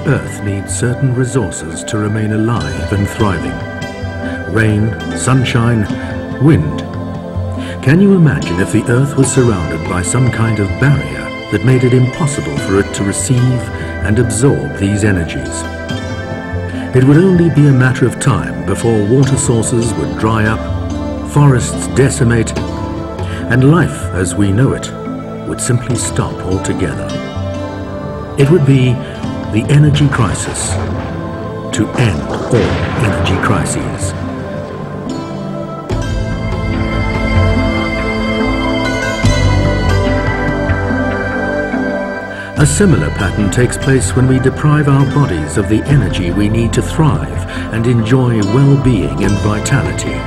Earth needs certain resources to remain alive and thriving. Rain, sunshine, wind. Can you imagine if the Earth was surrounded by some kind of barrier that made it impossible for it to receive and absorb these energies? It would only be a matter of time before water sources would dry up, forests decimate, and life as we know it would simply stop altogether. It would be the energy crisis to end all energy crises. A similar pattern takes place when we deprive our bodies of the energy we need to thrive and enjoy well-being and vitality.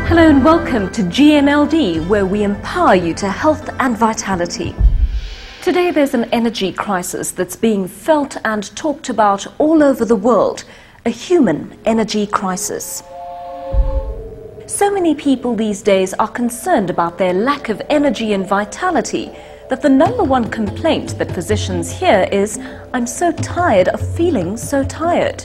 Hello and welcome to GNLD, where we empower you to health and vitality. Today there's an energy crisis that's being felt and talked about all over the world, a human energy crisis. So many people these days are concerned about their lack of energy and vitality that the number one complaint that physicians hear is, "I'm so tired of feeling so tired."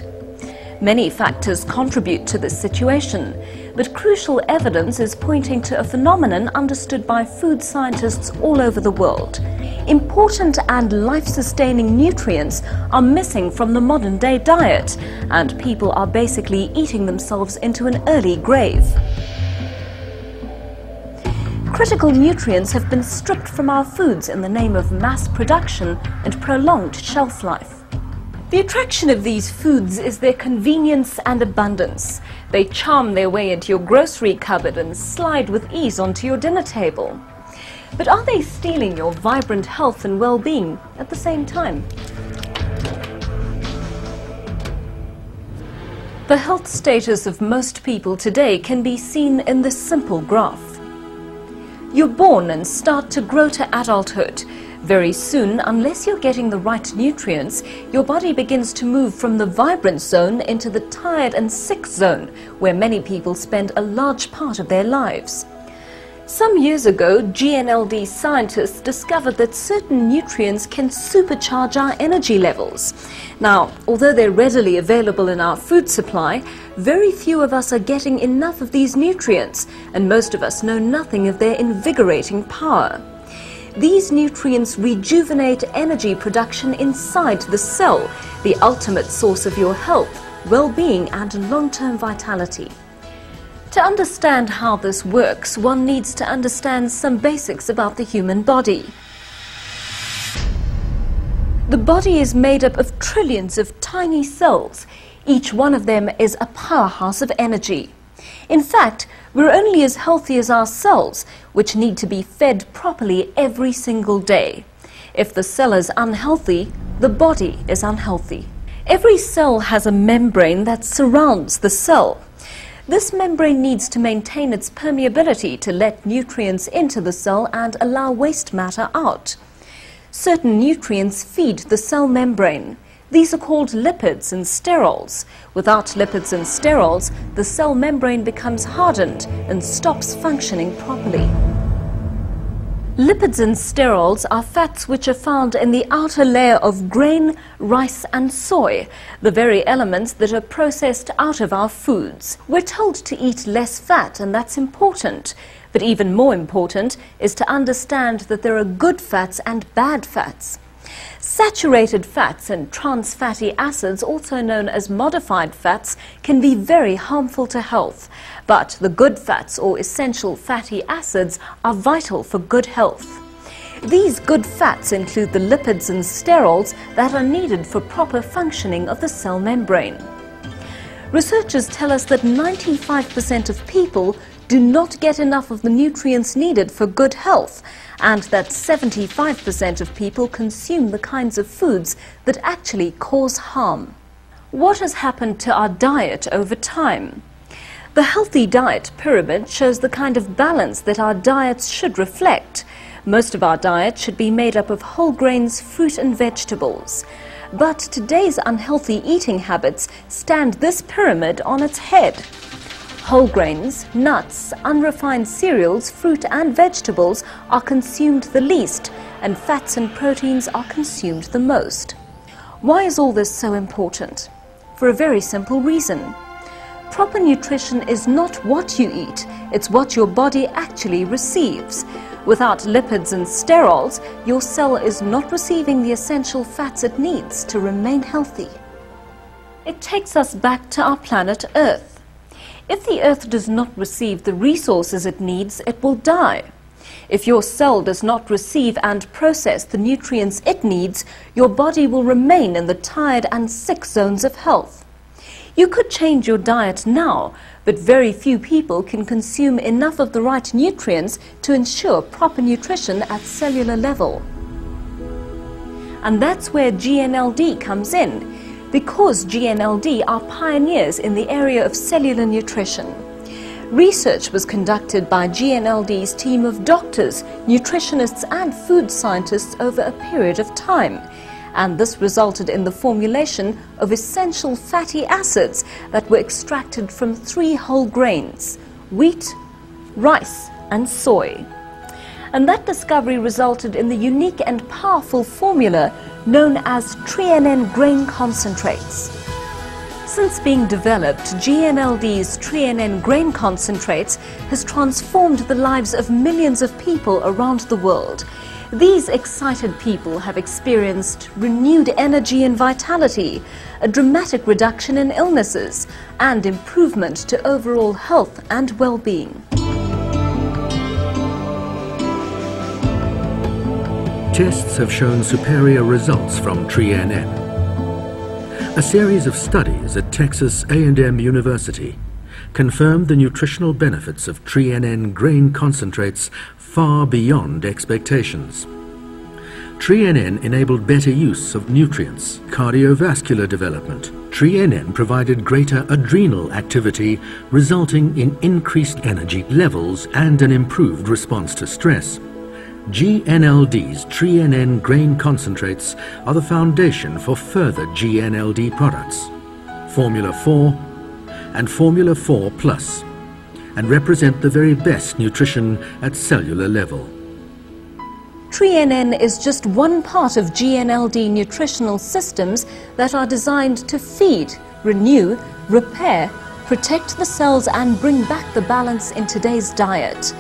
Many factors contribute to this situation, but crucial evidence is pointing to a phenomenon understood by food scientists all over the world. Important and life-sustaining nutrients are missing from the modern-day diet, and people are basically eating themselves into an early grave. Critical nutrients have been stripped from our foods in the name of mass production and prolonged shelf life. The attraction of these foods is their convenience and abundance. They charm their way into your grocery cupboard and slide with ease onto your dinner table. But are they stealing your vibrant health and well-being at the same time? The health status of most people today can be seen in this simple graph. You're born and start to grow to adulthood. Very soon, unless you're getting the right nutrients, your body begins to move from the vibrant zone into the tired and sick zone, where many people spend a large part of their lives. Some years ago, GNLD scientists discovered that certain nutrients can supercharge our energy levels. Now, although they're readily available in our food supply, very few of us are getting enough of these nutrients, and most of us know nothing of their invigorating power. These nutrients rejuvenate energy production inside the cell, the ultimate source of your health, well-being and long-term vitality. To understand how this works, one needs to understand some basics about the human body. The body is made up of trillions of tiny cells. Each one of them is a powerhouse of energy. In fact, we're only as healthy as our cells, which need to be fed properly every single day. If the cell is unhealthy, the body is unhealthy. Every cell has a membrane that surrounds the cell. This membrane needs to maintain its permeability to let nutrients into the cell and allow waste matter out. Certain nutrients feed the cell membrane. These are called lipids and steroids. Without lipids and steroids, the cell membrane becomes hardened and stops functioning properly. Lipids and steroids are fats which are found in the outer layer of grain, rice and soy, the very elements that are processed out of our foods. We're told to eat less fat, and that's important. But even more important is to understand that there are good fats and bad fats. Saturated fats and trans fatty acids, also known as modified fats, can be very harmful to health. But the good fats or essential fatty acids are vital for good health. These good fats include the lipids and steroids that are needed for proper functioning of the cell membrane. Researchers tell us that 95% of people do not get enough of the nutrients needed for good health, and that 75% of people consume the kinds of foods that actually cause harm. What has happened to our diet over time? The healthy diet pyramid shows the kind of balance that our diets should reflect. Most of our diet should be made up of whole grains, fruit and vegetables. But today's unhealthy eating habits stand this pyramid on its head. Whole grains, nuts, unrefined cereals, fruit and vegetables are consumed the least, and fats and proteins are consumed the most. Why is all this so important? For a very simple reason. Proper nutrition is not what you eat, it's what your body actually receives. Without lipids and steroids, your cell is not receiving the essential fats it needs to remain healthy. It takes us back to our planet Earth. If the Earth does not receive the resources it needs, it will die. If your cell does not receive and process the nutrients it needs, your body will remain in the tired and sick zones of health. You could change your diet now, but very few people can consume enough of the right nutrients to ensure proper nutrition at cellular level. And that's where GNLD comes in, because GNLD are pioneers in the area of cellular nutrition. Research was conducted by GNLD's team of doctors, nutritionists and food scientists over a period of time. And this resulted in the formulation of essential fatty acids that were extracted from 3 whole grains: wheat, rice and soy. And that discovery resulted in the unique and powerful formula known as Tre-en-en grain concentrates. Since being developed, GNLD's Tre-en-en grain concentrates has transformed the lives of millions of people around the world. These excited people have experienced renewed energy and vitality, a dramatic reduction in illnesses, and improvement to overall health and well-being. Tests have shown superior results from Tre-en-en. A series of studies at Texas A&M University confirmed the nutritional benefits of Tre-en-en grain concentrates far beyond expectations. Tre-en-en enabled better use of nutrients, cardiovascular development. Tre-en-en provided greater adrenal activity, resulting in increased energy levels and an improved response to stress. GNLD's Tre-en-en grain concentrates are the foundation for further GNLD products, Formula 4 and Formula 4 Plus, and represent the very best nutrition at cellular level. Tre-en-en is just one part of GNLD nutritional systems that are designed to feed, renew, repair, protect the cells and bring back the balance in today's diet.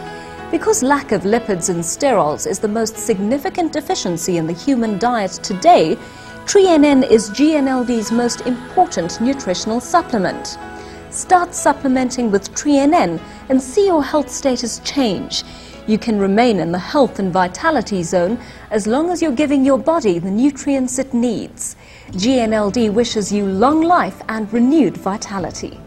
Because lack of lipids and steroids is the most significant deficiency in the human diet today, Tre-en-en is GNLD's most important nutritional supplement. Start supplementing with Tre-en-en and see your health status change. You can remain in the health and vitality zone as long as you're giving your body the nutrients it needs. GNLD wishes you long life and renewed vitality.